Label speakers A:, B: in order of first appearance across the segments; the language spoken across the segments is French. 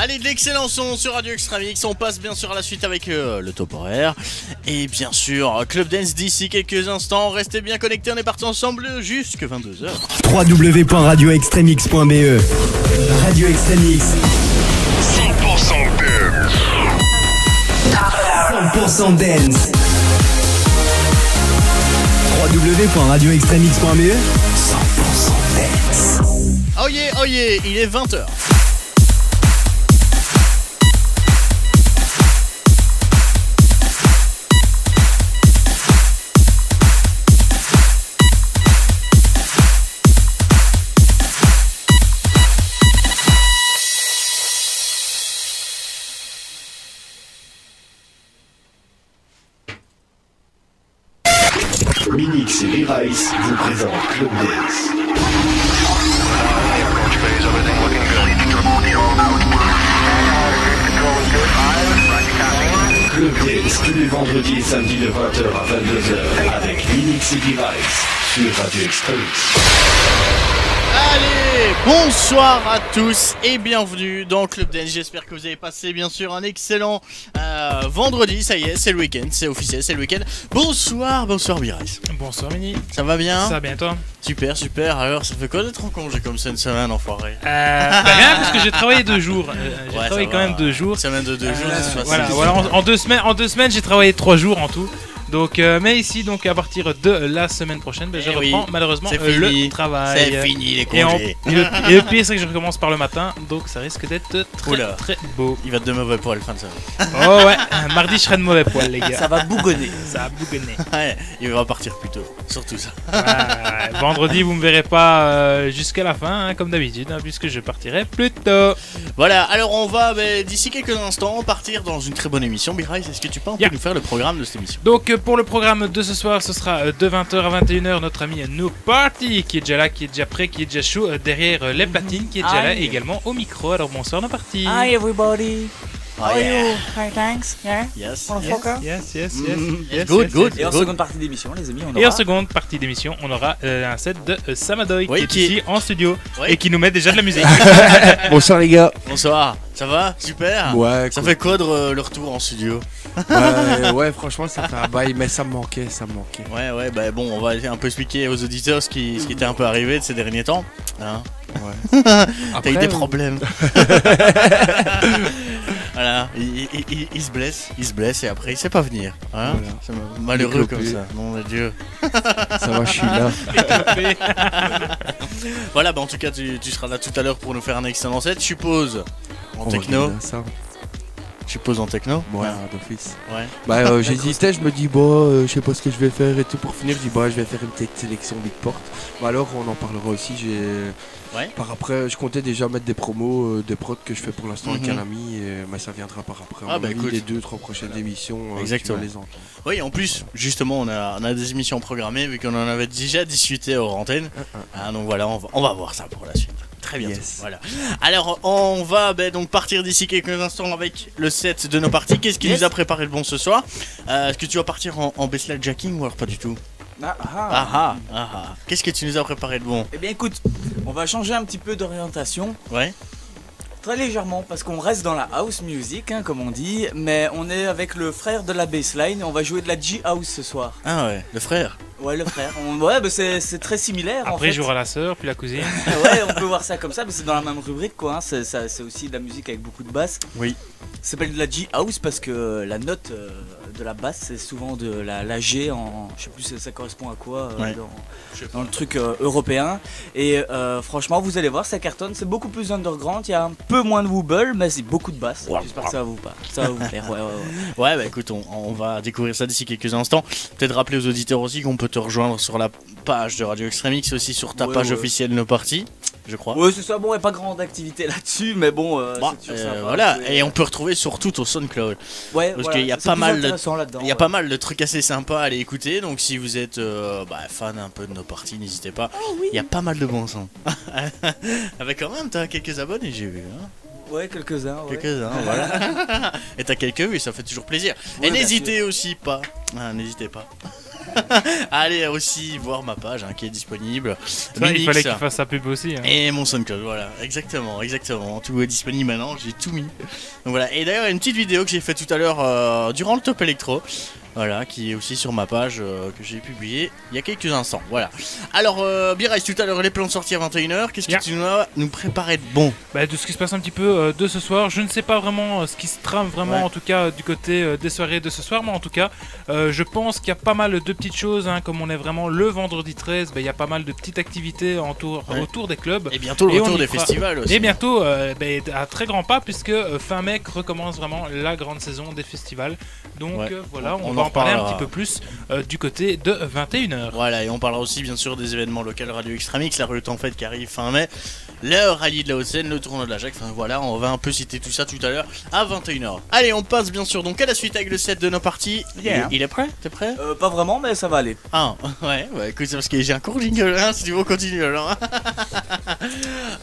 A: Allez, de l'excellent son sur Radio Extramix. On passe bien sûr à la suite avec le top horaire. Et bien sûr, Club Dance d'ici quelques instants. Restez bien connectés, on est partis ensemble jusque 22h.
B: www.radioextremix.be Radio Extramix 100% dance. www.radioextremix.be 100% dance.
A: Oh yeah, il est 20h.
C: Minix et V-Rice vous présentent Club Dance. Club Dance tous les vendredis et samedis de 20h à 22h avec Minix et V-Rice sur Radio Extramix.
A: Allez, bonsoir à tous et bienvenue dans Club Dance. J'espère que vous avez passé bien sûr un excellent vendredi. Ça y est, c'est le week-end, c'est officiel, c'est le week-end. Bonsoir Birais.
D: Bonsoir Mini.
A: Ça va bien?
D: Ça va bien toi?
A: Super. Alors, ça fait quoi d'être en congé comme ça une semaine, enfoiré?
D: Rien parce que j'ai travaillé 2 jours. J'ai travaillé quand même 2 jours.
A: Semaine de 2 jours.
D: Voilà. En 2 semaines, j'ai travaillé 3 jours en tout. Donc, mais ici, donc à partir de la semaine prochaine, je reprends malheureusement le travail.
A: C'est fini les congés.
D: Et le pire, c'est que je recommence par le matin, donc ça risque d'être très beau.
A: Il va être de mauvais poil fin de semaine.
D: Oh ouais, mardi je serai de mauvais poil les gars.
E: Ça va bougonner.
A: Ouais, il va partir plus tôt, surtout ça.
D: Vendredi, vous me verrez pas jusqu'à la fin, comme d'habitude, puisque je partirai plus tôt.
A: Voilà, alors on va d'ici quelques instants partir dans une très bonne émission. Birais, est-ce que tu peux nous faire le programme de cette émission?
D: Donc pour le programme de ce soir, ce sera de 20h à 21h notre ami No Party qui est déjà là, qui est déjà prêt, qui est déjà chaud derrière les platines, qui est déjà là également au micro. Alors bonsoir No Party.
E: Hi everybody.
A: Oh,
E: How are
A: yeah.
E: you? Hi, thanks. Yeah?
A: Yes.
E: Motherfucker?
D: Yes.
A: Good.
E: Et en seconde partie d'émission, les amis, on aura...
D: Et en seconde partie d'émission, on aura un set de Samadoy qui est ici en studio et qui nous met déjà de la musique.
F: Bonsoir les gars.
A: Bonsoir, ça va? Super.
F: Ouais.
A: Ça fait quoi de le retour en studio?
F: Ouais, franchement ça fait un bail, mais ça me manquait.
A: Ouais, bah bon, on va un peu expliquer aux auditeurs ce qui était un peu arrivé de ces derniers temps. Hein?
F: Ouais.
A: T'as eu des problèmes. Voilà, il se blesse et après il sait pas venir. Hein?
F: Voilà.
A: C'est malheureux comme ça, mon Dieu.
F: Ça va, je suis là.
A: Voilà, bah en tout cas tu seras là tout à l'heure pour nous faire un excellent set, je suppose. En techno. Je suppose en techno.
F: Ouais, d'office.
A: Ouais.
F: Bah j'hésitais, je me dis je sais pas ce que je vais faire et tout. Pour finir, je dis je vais faire une petite sélection Big Port. Bah alors on en parlera aussi. Par après, je comptais déjà mettre des promos, des prods que je fais pour l'instant avec un ami, mais ça viendra par après.
A: Écoute,
F: les 2-3 prochaines émissions.
A: Exactement.
F: Tu vas les entendre.
A: Oui, en plus, justement, on a des émissions programmées vu qu'on en avait déjà discuté hors antenne. Donc voilà, on va voir ça pour la suite. Très bientôt.
F: Yes.
A: Voilà. Alors, on va donc partir d'ici quelques instants avec le set de nos parties. Qu'est-ce qui nous a préparé le bon ce soir? Est-ce que tu vas partir en baseline jacking ou alors pas du tout? Qu'est-ce que tu nous as préparé de bon?
E: Eh bien écoute, on va changer un petit peu d'orientation.
A: Ouais.
E: Très légèrement, parce qu'on reste dans la house music, comme on dit, mais on est avec le frère de la bassline, on va jouer de la G-House ce soir.
A: Ah ouais, le frère.
E: Ouais, le frère. Ouais, bah c'est très similaire.
D: Après, il jouera la sœur, puis la cousine.
E: Ouais, on peut voir ça comme ça, mais c'est dans la même rubrique, quoi. C'est aussi de la musique avec beaucoup de basse.
A: Oui.
E: Ça s'appelle de la G-House parce que la note de la basse, c'est souvent de la G en... Je sais plus ça correspond à quoi dans le truc européen. Et franchement, vous allez voir, ça cartonne. C'est beaucoup plus underground, il y a un peu moins de wobble, mais c'est beaucoup de basse. J'espère que ça va vous plaire.
A: Ouais, bah écoute, on va découvrir ça d'ici quelques instants. Peut-être rappeler aux auditeurs aussi qu'on peut te rejoindre sur la page de Radio Extramix, aussi sur ta page officielle No Party, je crois.
E: Ouais, c'est ça. Bon, il n'y a pas grande activité là-dessus, mais bon, c'est toujours sympa.
A: Voilà, et on peut retrouver surtout ton SoundCloud.
E: Ouais,
A: parce qu'il y a pas mal
E: de
A: trucs assez sympas à aller écouter. Donc si vous êtes fan un peu de nos parties, n'hésitez pas. Il y a pas mal de bons sons. Avec quand même, t'as quelques abonnés, j'ai vu. Hein.
E: Ouais, quelques-uns.
A: Voilà. Et t'as quelques vues, ça fait toujours plaisir. Et n'hésitez aussi pas. N'hésitez pas. Allez aussi voir ma page hein, qui est disponible.
D: Il fallait qu'il fasse sa pub aussi. Hein.
A: Et mon SoundCloud, voilà, exactement. Tout est disponible maintenant, j'ai tout mis. Donc voilà, et d'ailleurs, il y a une petite vidéo que j'ai fait tout à l'heure durant le Top Electro. Voilà, qui est aussi sur ma page que j'ai publié il y a quelques instants. Voilà. Alors, B-Rice, tout à l'heure, les plans de sortie à 21h. Qu'est-ce que tu vas nous préparer de bon?
D: De ce qui se passe un petit peu de ce soir. Je ne sais pas vraiment ce qui se trame vraiment, en tout cas, du côté des soirées de ce soir. Mais en tout cas, je pense qu'il y a pas mal de petites choses. Hein, comme on est vraiment le vendredi 13, il y a pas mal de petites activités autour des clubs.
A: Et bientôt le retour des festivals aussi.
D: Et bientôt, à très grands pas, puisque fin mai recommence vraiment la grande saison des festivals. Donc voilà, on va en parler un petit peu plus du côté de 21h.
A: Voilà, et on parlera aussi bien sûr des événements locaux Radio Extramix, la Rue en Fête qui arrive fin mai, le rallye de la Haute-Seine, le tournoi de la Jacques, enfin voilà, on va un peu citer tout ça tout à l'heure à 21h. Allez, on passe bien sûr donc à la suite avec le set de nos parties. Il est prêt? T'es prêt?
E: Pas vraiment, mais ça va aller.
A: Ah, ouais, écoute, c'est parce que j'ai un court jingle, hein, si tu veux continuer alors.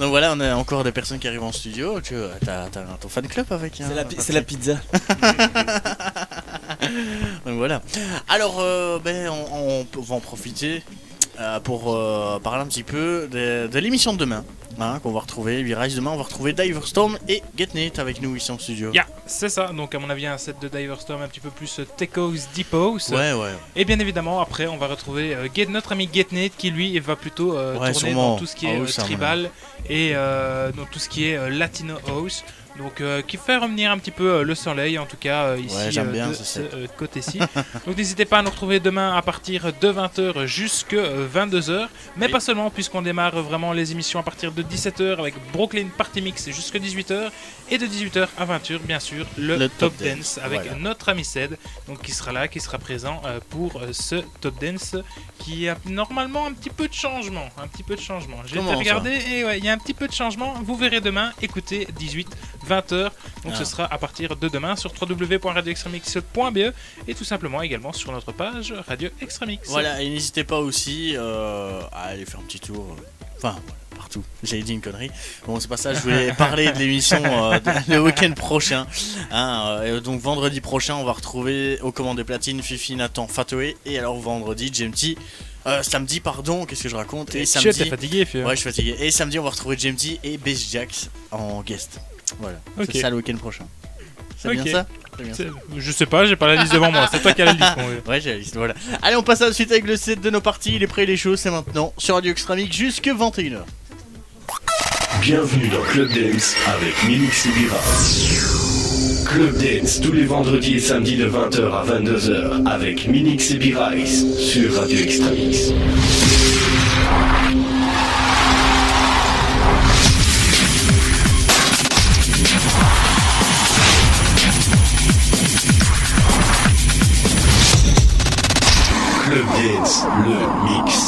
A: Donc voilà, on a encore des personnes qui arrivent en studio, t'as ton fan club avec.
E: C'est la pizza.
A: Donc voilà. Alors, on va en profiter pour parler un petit peu de l'émission de demain. Hein, qu'on va retrouver, B-Rice demain, on va retrouver Diverstorm et Getnet avec nous ici en studio.
D: C'est ça, donc à mon avis un set de Diverstorm un petit peu plus Techos, Deepos.
A: Ouais.
D: Et bien évidemment après on va retrouver notre ami Getnet qui lui va plutôt tourner dans tout ce qui est tribal et dans tout ce qui est Latino House. Donc qui fait revenir un petit peu le soleil en tout cas ici de ce côté-ci. Donc n'hésitez pas à nous retrouver demain à partir de 20h jusque 22h. Mais pas seulement, puisqu'on démarre vraiment les émissions à partir de 17h avec Brooklyn Party Mix jusque 18h. Et de 18h à 20h bien sûr le Top Dance avec notre ami Ced, donc qui sera là, qui sera présent pour ce Top Dance qui a normalement un petit peu de changement. J'ai été regarder et il y a un petit peu de changement. Vous verrez demain, écoutez 20h, donc ce sera à partir de demain sur www.radioextremix.be et tout simplement également sur notre page Radio Extremix.
A: Voilà, et n'hésitez pas aussi à aller faire un petit tour, partout, j'avais dit une connerie. Bon, c'est pas ça, je voulais parler de l'émission le week-end prochain. Donc vendredi prochain, on va retrouver aux commandes des platines Fifi, Nathan, Fatoé, et alors vendredi, GMT. Samedi, pardon, qu'est-ce que je raconte? Et samedi,
D: t'es fatigué,
A: ouais, je suis fatigué. Et samedi, on va retrouver GMT et Bass Jax en guest. Voilà, c'est ça le week-end prochain. C'est bien ça?
D: Je sais pas, j'ai pas la liste devant moi, c'est toi qui as la liste.
A: Ouais, j'ai la liste, voilà. Allez, on passe à la suite avec le set de nos parties. Il est prêt, il est chaud, c'est maintenant sur Radio Extremix jusque 21h.
C: Bienvenue dans Club Dance avec Minix et B-Rice. Club Dance tous les vendredis et samedis de 20h à 22h avec Minix et B-Rice sur Radio Extremix. Club Dance, le mix.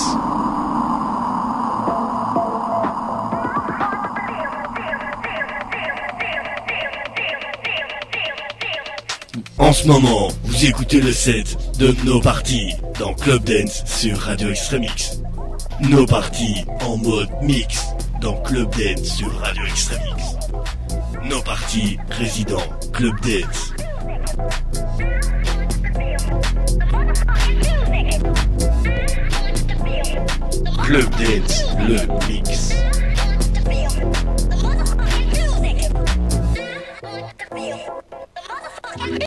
C: En ce moment, vous écoutez le set de Nos Parties dans Club Dance sur Radio Extremix. Nos Parties en mode mix dans Club Dance sur Radio Extremix. Nos Parties résident Club Dance. Club Dance, le mix.